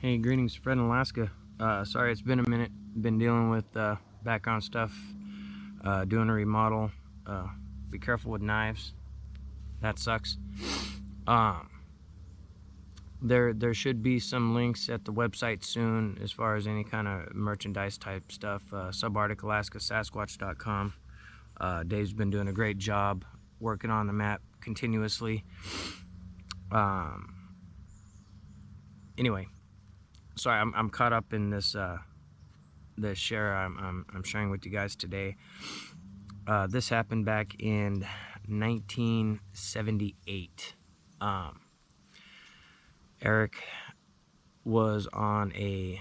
Hey, greetings, Fred in Alaska. Sorry, it's been a minute. Been dealing with background stuff, doing a remodel. Be careful with knives. That sucks. Um, there should be some links at the website soon as far as any kind of merchandise type stuff. Subarcticalaskasasquatch.com. Dave's been doing a great job working on the map continuously. Anyway, sorry, I'm caught up in this. The share I'm sharing with you guys today. This happened back in 1978. Eric was on a,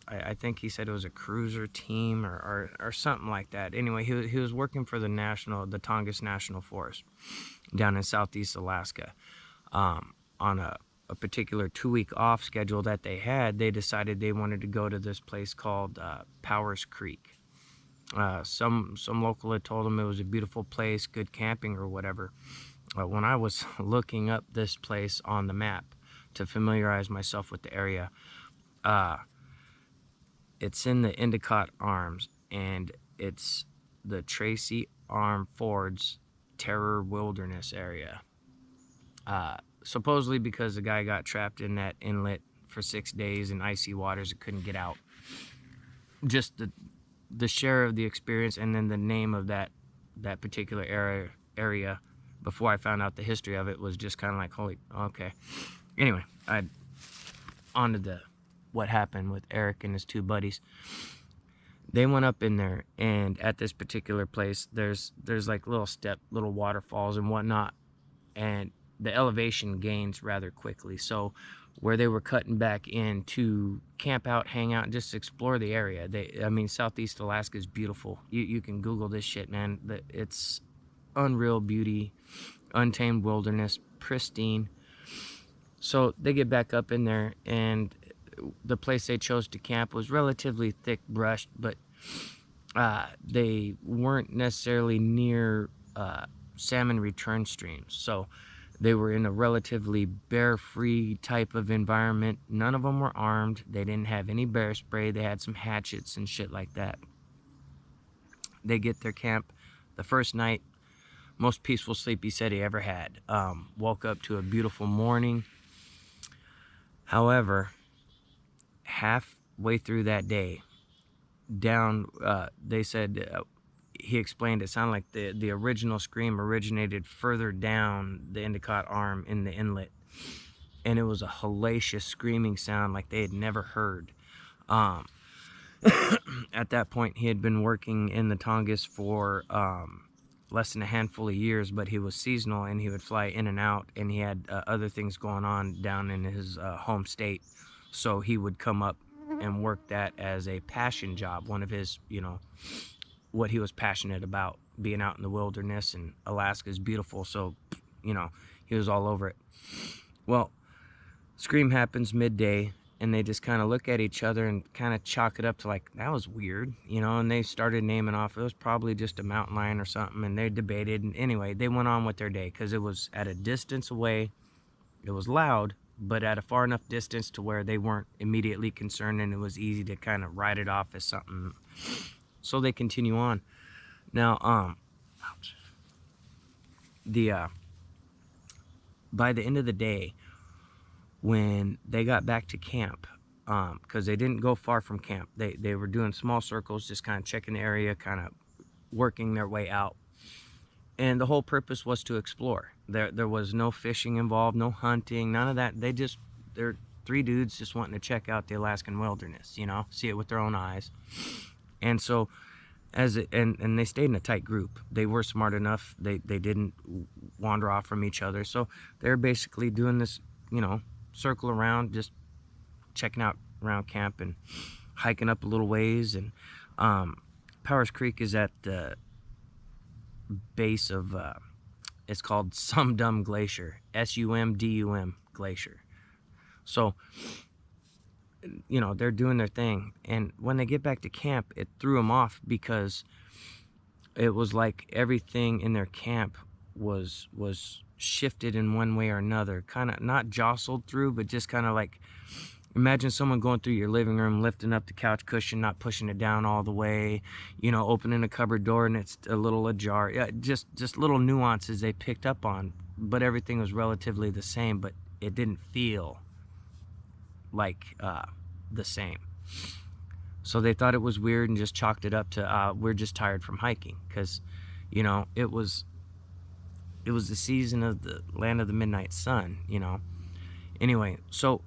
I think he said it was a cruiser team or something like that. Anyway, he was working for the Tongass National Forest down in southeast Alaska. On a particular 2-week off schedule that they had, they decided they wanted to go to this place called Powers Creek. Some local had told them it was a beautiful place, good camping or whatever. When I was looking up this place on the map to familiarize myself with the area, it's in the Endicott Arms, and it's the Tracy Arm Ford's Terror Wilderness area. Supposedly because the guy got trapped in that inlet for 6 days in icy waters and couldn't get out. Just the share of the experience and then the name of that particular area before I found out the history of it was just kind of like, holy, okay. Anyway, on to what happened with Eric and his 2 buddies. They went up in there, and at this particular place, there's like little waterfalls and whatnot, and the elevation gains rather quickly. So where they were cutting back in to camp out, hang out, and just explore the area. I mean, Southeast Alaska is beautiful. You can Google this shit, man. It's unreal beauty, untamed wilderness, pristine. So they get back up in there, and the place they chose to camp was relatively thick brushed, but they weren't necessarily near salmon return streams. So they were in a relatively bear-free type of environment. None of them were armed. They didn't have any bear spray. They had some hatchets and shit like that. They get their camp the first night. Most peaceful sleep he said he ever had. Woke up to a beautiful morning. However, halfway through that day, down, they said, he explained it sounded like the original scream originated further down the Endicott Arm in the inlet, and it was a hellacious screaming sound like they had never heard. At that point, he had been working in the Tongass for less than a handful of years, but he was seasonal and he would fly in and out, and he had other things going on down in his home state, so he would come up and work that as a passion job, one of his, what he was passionate about, being out in the wilderness, and Alaska is beautiful, so he was all over it. Well, scream happens midday, and they just kind of look at each other and kind of chalk it up to like, that was weird, and they started naming off, it was probably just a mountain lion or something, and they debated, and anyway, they went on with their day because it was at a distance away. It was loud, but at a far enough distance to where they weren't immediately concerned, and it was easy to kind of write it off as something. So they continue on. Now, by the end of the day, when they got back to camp, because they didn't go far from camp, they were doing small circles, just kind of checking the area, kind of working their way out. And the whole purpose was to explore. There was no fishing involved, no hunting, none of that. They're 3 dudes just wanting to check out the Alaskan wilderness, see it with their own eyes. And so, and they stayed in a tight group. They were smart enough. They didn't wander off from each other. So they're basically doing this, circle around, just checking out around camp and hiking up a little ways. And Powers Creek is at the base of, it's called Sumdum Glacier, Sumdum Glacier. So, they're doing their thing, and when they get back to camp, it threw them off because it was like everything in their camp was shifted in one way or another, kind of not jostled through, but just kind of like, imagine someone going through your living room, lifting up the couch cushion, not pushing it down all the way, you know, opening a cupboard door and it's a little ajar. Yeah, just little nuances they picked up on, but everything was relatively the same, but it didn't feel like the same. So they thought it was weird and just chalked it up to we're just tired from hiking, because, you know, it was the season of the land of the midnight sun, you know. Anyway, so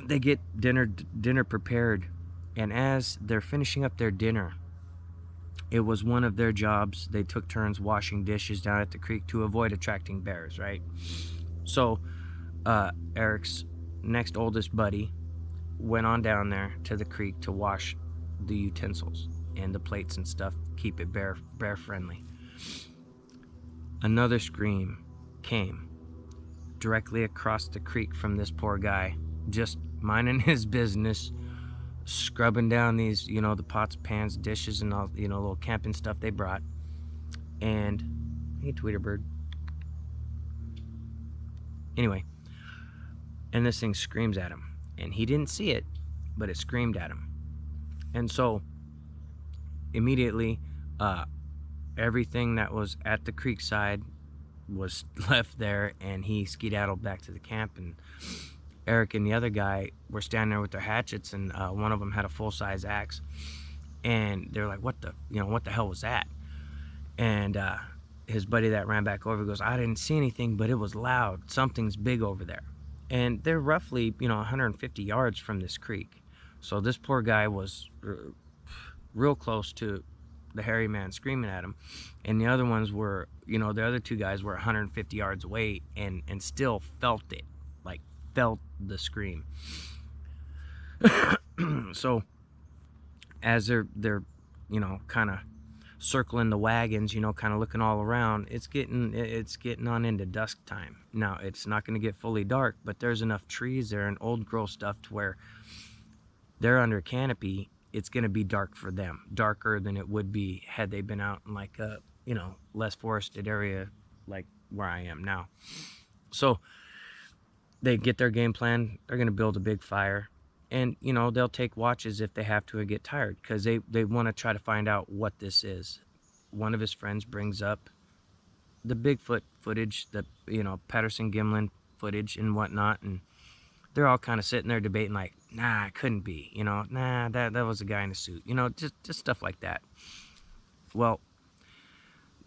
they get dinner prepared, and as they're finishing up their dinner, it was one of their jobs. They took turns washing dishes down at the creek to avoid attracting bears, right? So Eric's next oldest buddy went on down there to the creek to wash the utensils and the plates and stuff, keep it bear friendly. Another scream came directly across the creek from this poor guy, just minding his business, scrubbing down these, you know, the pots, pans, dishes, and all, you know, little camping stuff they brought. And hey, Tweeterbird. Anyway, and this thing screams at him, and he didn't see it, but it screamed at him. And so immediately everything that was at the creek side was left there, and he skedaddled back to the camp. And Eric and the other guy were standing there with their hatchets, and one of them had a full-size axe, and they're like, what the hell was that? And his buddy that ran back over goes, I didn't see anything, but it was loud. Something's big over there. And they're roughly, you know, 150 yards from this creek. So this poor guy was real close to the hairy man screaming at him, and the other ones were, you know, the other two guys were 150 yards away and still felt it, like felt the scream. So as they're you know, kind of circling the wagons, you know, kind of looking all around, it's getting on into dusk time. Now it's not going to get fully dark, but there's enough trees there and old growth stuff to where they're under canopy. It's going to be dark for them, darker than it would be had they been out in like a, you know, less forested area like where I am now. So they get their game plan. They're going to build a big fire, and, you know, they'll take watches if they have to and get tired, because they want to try to find out what this is. One of his friends brings up the Bigfoot footage, the, you know, Patterson-Gimlin footage and whatnot, and they're all kind of sitting there debating like, nah, it couldn't be, you know, nah, that was a guy in a suit, you know, just stuff like that. Well,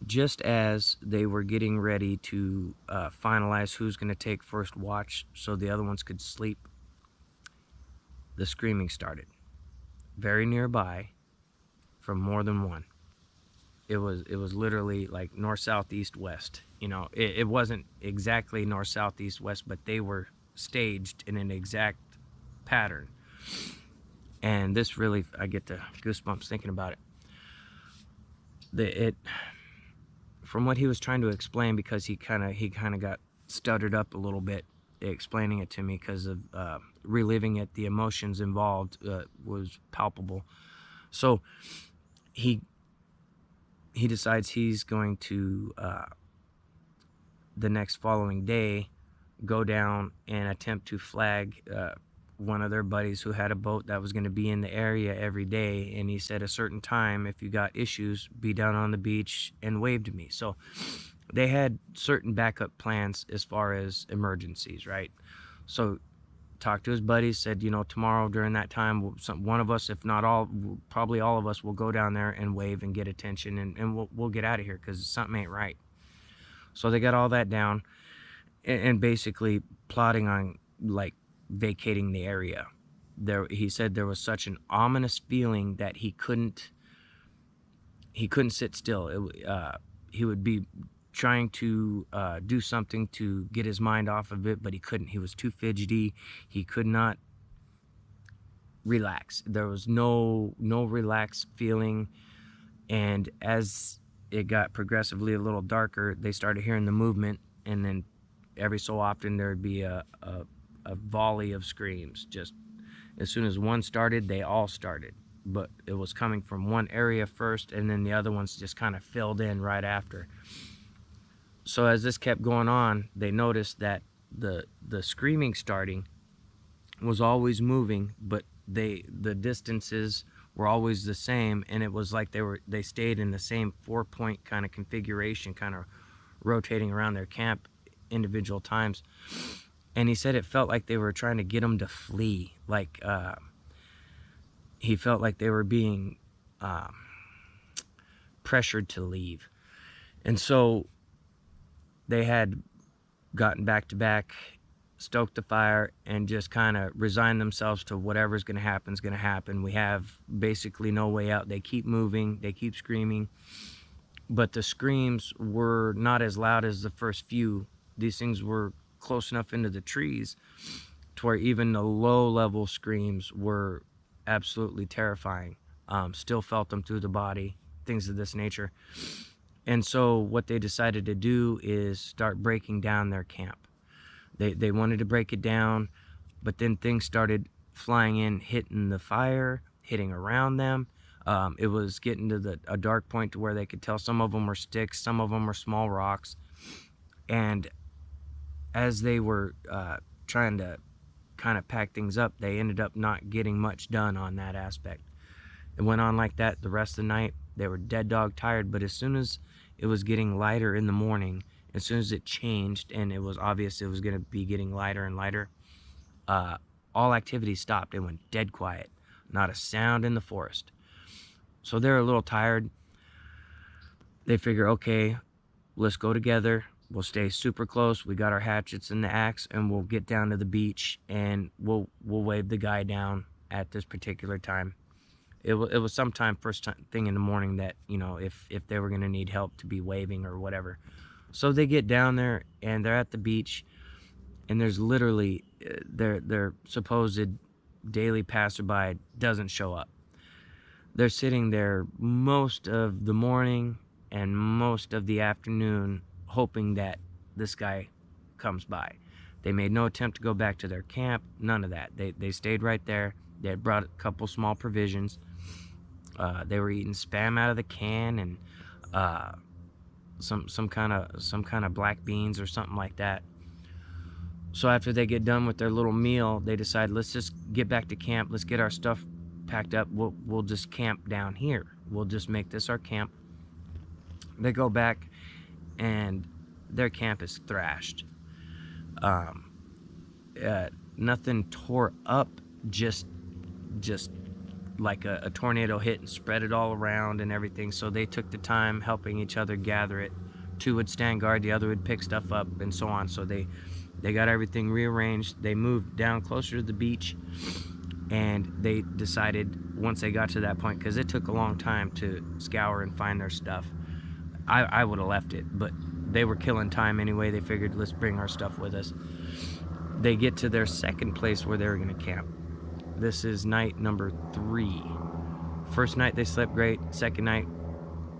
just as they were getting ready to finalize who's going to take first watch so the other ones could sleep, the screaming started very nearby from more than one. It was literally like north, south, east, west. You know, it wasn't exactly north, south, east, west, but they were staged in an exact pattern. And this really, I get the goosebumps thinking about it. From what he was trying to explain, because he kind of got stuttered up a little bit explaining it to me because of reliving it, the emotions involved was palpable. So he decides he's going to the next following day go down and attempt to flag one of their buddies who had a boat that was going to be in the area every day. And he said, a certain time, if you got issues, be down on the beach and wave to me. So they had certain backup plans as far as emergencies, right? So talked to his buddies, said, you know, tomorrow during that time, one of us, if not all, probably all of us, will go down there and wave and get attention, and we'll get out of here because something ain't right. So they got all that down and basically plotting on like vacating the area. He said there was such an ominous feeling that he couldn't sit still. He would be trying to do something to get his mind off of it, but he couldn't. He was too fidgety. He could not relax. There was no relaxed feeling. And as it got progressively a little darker, they started hearing the movement, and then every so often there'd be a volley of screams. Just as soon as one started, they all started, but it was coming from one area first, and then the other ones just kind of filled in right after. So as this kept going on, they noticed that the screaming starting was always moving, but the distances were always the same, and it was like they stayed in the same 4-point kind of configuration, kind of rotating around their camp individual times. And he said it felt like they were trying to get him to flee, like he felt like they were being pressured to leave. And so they had gotten back to back, stoked the fire, and just kind of resigned themselves to whatever's going to happen is going to happen. We have basically no way out. They keep moving, they keep screaming, but the screams were not as loud as the first few. These things were close enough into the trees to where even the low-level screams were absolutely terrifying. Still felt them through the body, things of this nature. And so what they decided to do is start breaking down their camp. They wanted to break it down, but then things started flying in, hitting the fire, hitting around them. It was getting to a dark point to where they could tell some of them were sticks, some of them were small rocks. And as they were trying to kind of pack things up, they ended up not getting much done on that aspect. It went on like that the rest of the night. They were dead dog tired, but as soon as it was getting lighter in the morning, as soon as it changed and it was obvious it was going to be getting lighter and lighter, all activity stopped. It went dead quiet. Not a sound in the forest. So they're a little tired. They figure, okay, let's go together. We'll stay super close. We got our hatchets and the axe, and we'll get down to the beach, and we'll wave the guy down at this particular time. It was sometime first thing in the morning that, you know, if they were going to need help to be waving or whatever. So they get down there, and they're at the beach, and there's literally their supposed daily passerby doesn't show up. They're sitting there most of the morning and most of the afternoon hoping that this guy comes by. They made no attempt to go back to their camp, none of that. They stayed right there. They had brought a couple small provisions. They were eating Spam out of the can and some kind of black beans or something like that. So after they get done with their little meal, they decide, let's just get back to camp. Let's get our stuff packed up. We'll just camp down here. We'll just make this our camp. They go back, and their camp is thrashed. Nothing tore up, just like a tornado hit and spread it all around and everything. So they took the time helping each other gather it. Two would stand guard, the other would pick stuff up, and so on. So they got everything rearranged. They moved down closer to the beach, and they decided once they got to that point, because it took a long time to scour and find their stuff. I would have left it, but they were killing time anyway. They figured, let's bring our stuff with us. They get to their second place where they were going to camp. This is night number 3. First night they slept great. Second night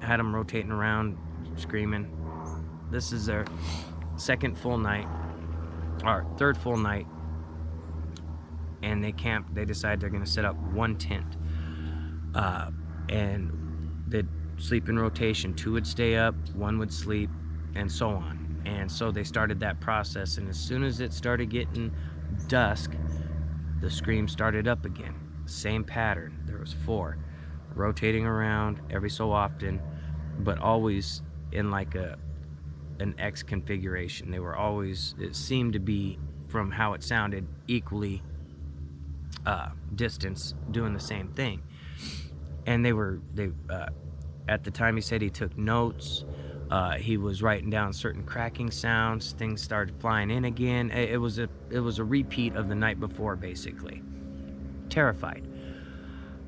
had them rotating around, screaming. This is their second full night, or third full night, and they camp. They decide they're going to set up one tent, and they'd sleep in rotation. 2 would stay up, 1 would sleep, and so on. And so they started that process, and as soon as it started getting dusk, the scream started up again. Same pattern. There was 4 rotating around every so often, but always in like an X configuration. They were always, it seemed to be, from how it sounded, equally distance, doing the same thing. And they at the time, he said he took notes. He was writing down certain cracking sounds. Things started flying in again. It was a repeat of the night before, basically. Terrified.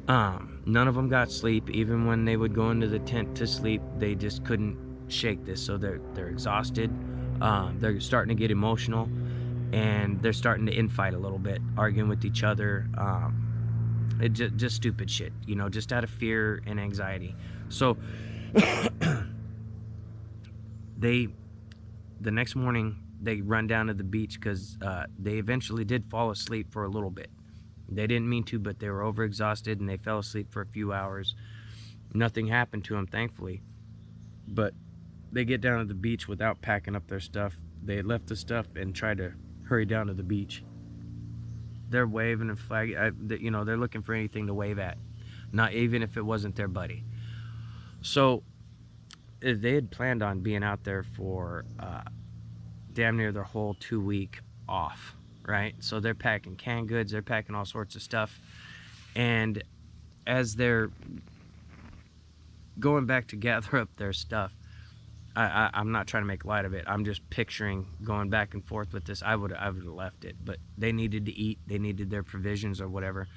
None of them got sleep. Even when they would go into the tent to sleep, they just couldn't shake this. So they're exhausted. They're starting to get emotional, and they're starting to infight a little bit, arguing with each other. It just stupid shit, just out of fear and anxiety. So the next morning they run down to the beach because they eventually did fall asleep for a little bit. They didn't mean to, but they were overexhausted and they fell asleep for a few hours. Nothing happened to them, thankfully. But They get down to the beach without packing up their stuff. They had left the stuff and tried to hurry down to the beach. They're waving and flagging. You know, they're looking for anything to wave at, not even if it wasn't their buddy. So they had planned on being out there for damn near their whole 2 week off, right? So they're packing canned goods, they're packing all sorts of stuff, and as they're going back to gather up their stuff, I'm not trying to make light of it. I'm just picturing going back and forth with this. I would have left it, but they needed to eat. They needed their provisions or whatever.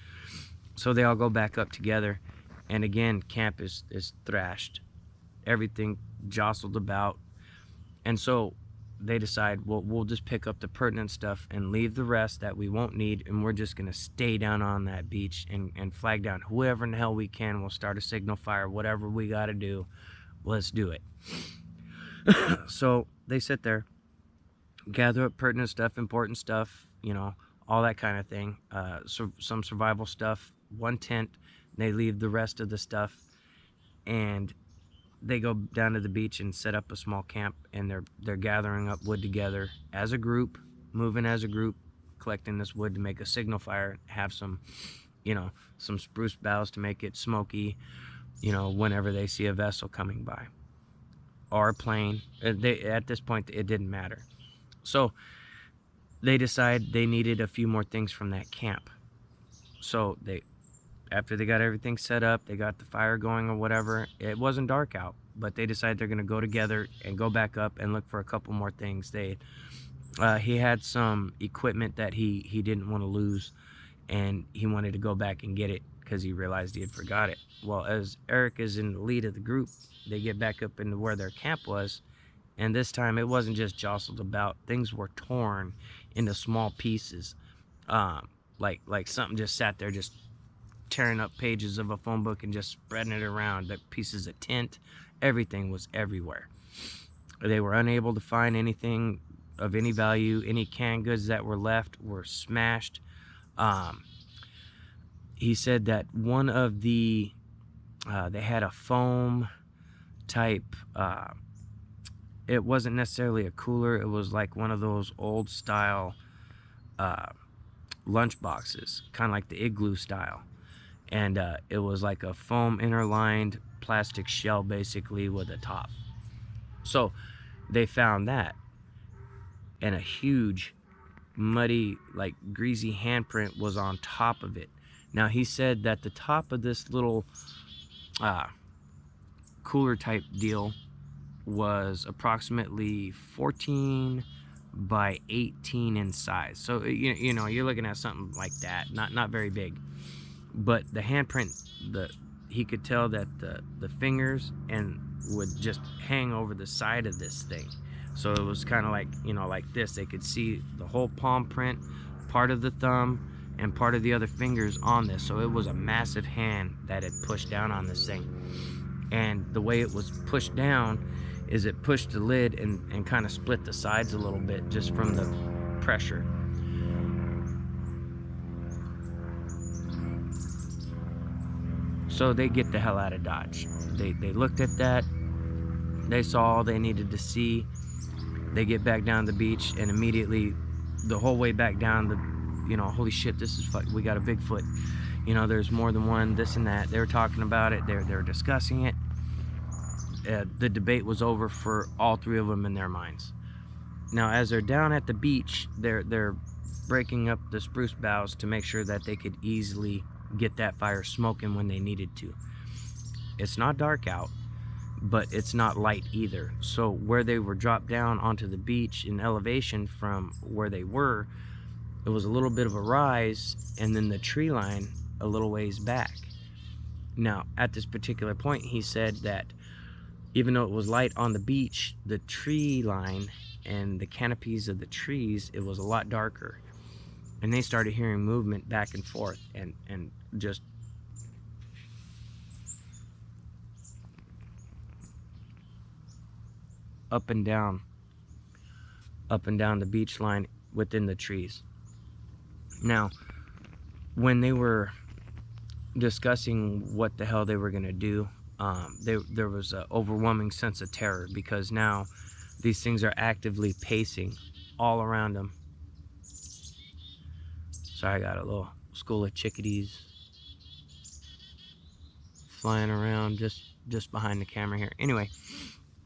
So they all go back up together, and again, camp is thrashed. Everything jostled about, and so they decide, well, we'll just pick up the pertinent stuff and leave the rest that we won't need, and we're just gonna stay down on that beach and flag down whoever in the hell we can. We'll start a signal fire, whatever we gotta do, let's do it. So they sit there, gather up pertinent stuff, important stuff, you know, all that kind of thing. So some survival stuff, one tent. They leave the rest of the stuff, and they go down to the beach and set up a small camp, and they're gathering up wood together as a group, moving as a group, collecting this wood to make a signal fire, have some, you know, some spruce boughs to make it smoky, you know, whenever they see a vessel coming by or a plane. At this point, it didn't matter. So they decide they needed a few more things from that camp. So after they got everything set up, they got the fire going or whatever, it wasn't dark out, but they decided they're going to go together and go back up and look for a couple more things. He had some equipment that he didn't want to lose, and he wanted to go back and get it because he realized he had forgot it. Well, as Eric is in the lead of the group, they get back up into where their camp was, and this time it wasn't just jostled about. Things were torn into small pieces, like something just sat there just tearing up pages of a phone book and just spreading it around. The pieces of tent, everything was everywhere. They were unable to find anything of any value. Any canned goods that were left were smashed. He said that one of they had a foam type, it wasn't necessarily a cooler, it was like one of those old style lunch boxes, kind of like the igloo style. And it was like a foam interlined plastic shell basically with a top. So they found that, and a huge muddy, like greasy handprint was on top of it. Now he said that the top of this little cooler type deal was approximately 14 by 18 in size. So you know, you're looking at something like that, not very big. But the handprint, he could tell that the fingers and would just hang over the side of this thing. So it was kind of like, you know, like this. They could see the whole palm print, part of the thumb, and part of the other fingers on this. So it was a massive hand that had pushed down on this thing. And the way it was pushed down is it pushed the lid and kind of split the sides a little bit just from the pressure. So they get the hell out of Dodge. They looked at that. They saw all they needed to see. They get back down the beach, and immediately, the whole way back down, you know, holy shit, this is we got a Bigfoot. You know, there's more than one, this and that. They were talking about it. They were discussing it. The debate was over for all three of them in their minds. Now, as they're down at the beach, they're breaking up the spruce boughs to make sure that they could easily get that fire smoking when they needed to. It's not dark out, but it's not light either. So where they were dropped down onto the beach in elevation from where they were, it was a little bit of a rise, and then the tree line a little ways back. Now, at this particular point, he said that even though it was light on the beach, the tree line and the canopies of the trees, it was a lot darker. And they started hearing movement back and forth, and just up and down the beach line within the trees. Now, when they were discussing what the hell they were going to do, there was an overwhelming sense of terror, because now these things are actively pacing all around them. Sorry, I got a little school of chickadees flying around just behind the camera here. Anyway,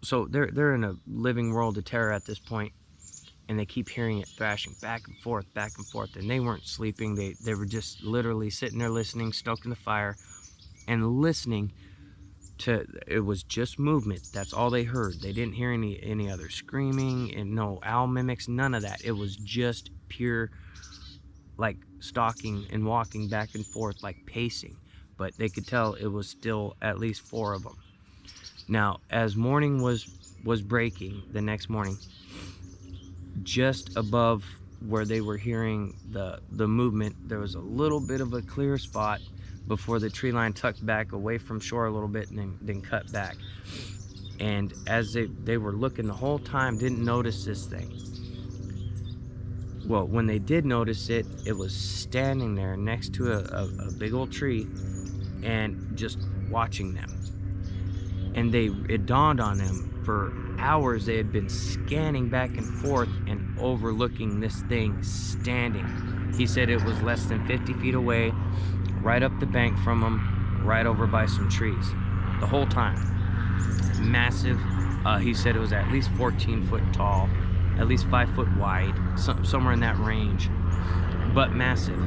so they're in a living world of terror at this point, and they keep hearing it thrashing back and forth, and they weren't sleeping. They were just literally sitting there listening, stoking the fire, and listening to, it was just movement. That's all they heard. They didn't hear any other screaming, and no owl mimics, none of that. It was just pure, like, stalking and walking back and forth, like pacing. But they could tell it was still at least 4 of them. Now, as morning was breaking the next morning, just above where they were hearing the movement, there was a little bit of a clear spot before the tree line tucked back away from shore a little bit, and then cut back. And as they were looking the whole time, didn't notice this thing. Well, when they did notice it, it was standing there next to a big old tree and just watching them. And it dawned on them, for hours they had been scanning back and forth and overlooking this thing standing. He said it was less than 50 feet away, right up the bank from them, right over by some trees, the whole time. Massive. He said it was at least 14 foot tall, at least 5 foot wide, somewhere in that range, but massive.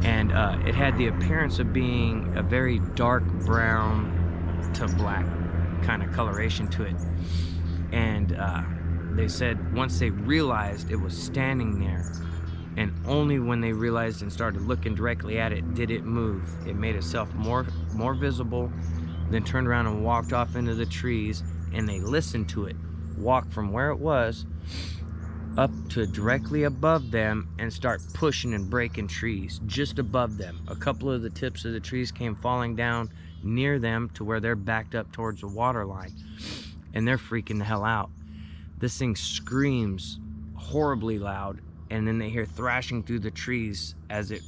And it had the appearance of being a very dark brown to black kind of coloration to it. And they said once they realized it was standing there, and only when they realized and started looking directly at it did it move. It made itself more visible, then turned around and walked off into the trees, and they listened to it walk from where it was up to directly above them and start pushing and breaking trees just above them. A couple of the tips of the trees came falling down near them to where they're backed up towards the water line, and they're freaking the hell out. This thing screams horribly loud, and then they hear thrashing through the trees as it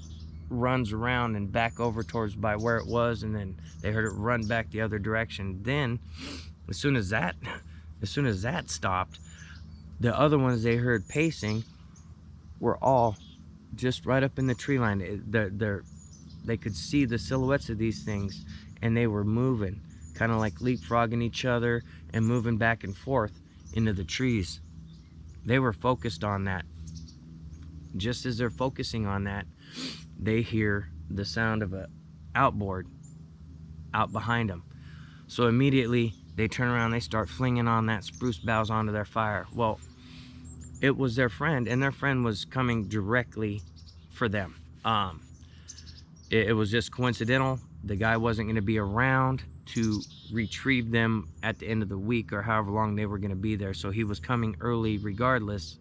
runs around and back over towards by where it was, and then they heard it run back the other direction. Then as soon as that stopped, the other ones they heard pacing were all just right up in the tree line. They could see the silhouettes of these things, and they were moving, kind of like leapfrogging each other and moving back and forth into the trees. They were focused on that. Just as they're focusing on that, they hear the sound of an outboard out behind them. So immediately they turn around, they start flinging on that spruce boughs onto their fire. Well, it was their friend, and their friend was coming directly for them. It was just coincidental. The guy wasn't going to be around to retrieve them at the end of the week or however long they were going to be there. So he was coming early regardless,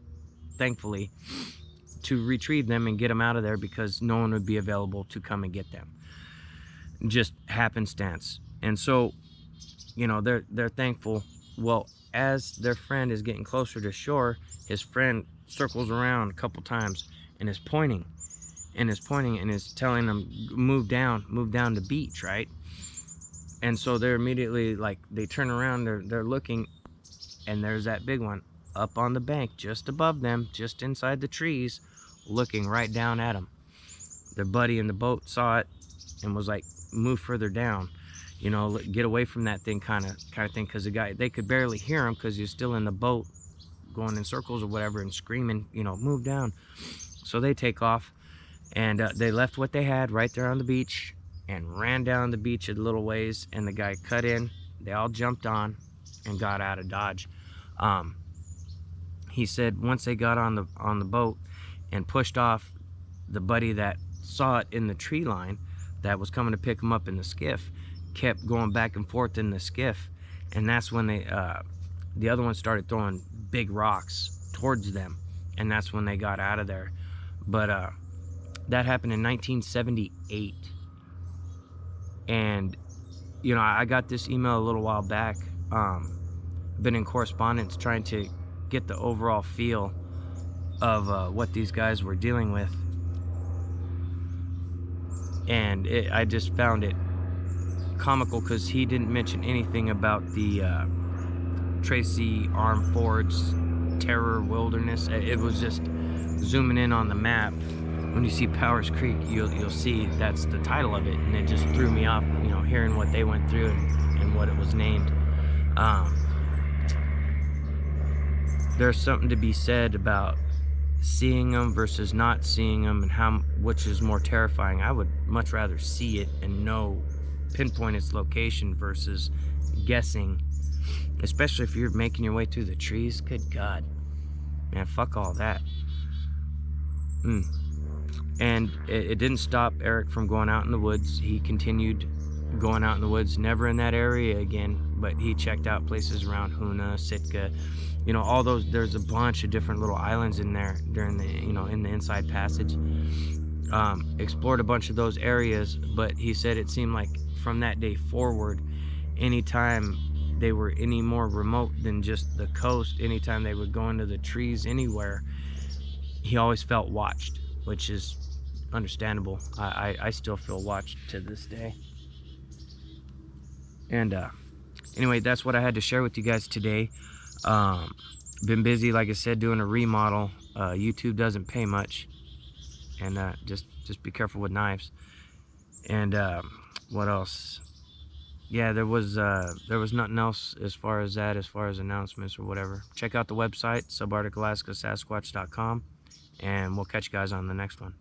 thankfully, to retrieve them and get them out of there, because no one would be available to come and get them. Just happenstance. And so, you know, they're thankful. Well, as their friend is getting closer to shore, his friend circles around a couple times and is pointing and is telling them, move down the beach, right? And so they're immediately, like, they turn around, they're looking, and there's that big one up on the bank just above them, just inside the trees, looking right down at them. Their buddy in the boat saw it and was like, move further down, you know, get away from that thing, kind of thing, because the guy, they could barely hear him because he's still in the boat going in circles or whatever and screaming, you know, move down. So they take off, and they left what they had right there on the beach and ran down the beach a little ways, and the guy cut in. They all jumped on and got out of Dodge. He said once they got on the boat and pushed off, the buddy that saw it in the tree line that was coming to pick him up in the skiff kept going back and forth in the skiff, and that's when the other one started throwing big rocks towards them, and that's when they got out of there. But that happened in 1978, and you know, I got this email a little while back. Been in correspondence trying to get the overall feel of what these guys were dealing with, and I just found it comical because he didn't mention anything about the Tracy Arm Ford's Terror Wilderness. It was just zooming in on the map. When you see Powers Creek, you'll see that's the title of it, and it just threw me off, you know, hearing what they went through and what it was named. There's something to be said about seeing them versus not seeing them, and which is more terrifying. I would much rather see it and pinpoint its location versus guessing, especially if you're making your way through the trees. Good God, man, fuck all that. And it didn't stop Eric from going out in the woods. He continued going out in the woods, never in that area again, but he checked out places around Hoona, Sitka, you know, all those. There's a bunch of different little islands in there during the, you know, in the Inside Passage. Explored a bunch of those areas, but he said it seemed like from that day forward, anytime they were any more remote than just the coast, anytime they would go into the trees anywhere, he always felt watched, which is understandable. I still feel watched to this day. And anyway, that's what I had to share with you guys today. Been busy, like I said, doing a remodel. YouTube doesn't pay much, and just be careful with knives. And what else? Yeah, there was nothing else as far as announcements or whatever. Check out the website, subarcticalaskasasquatch.com, and we'll catch you guys on the next one.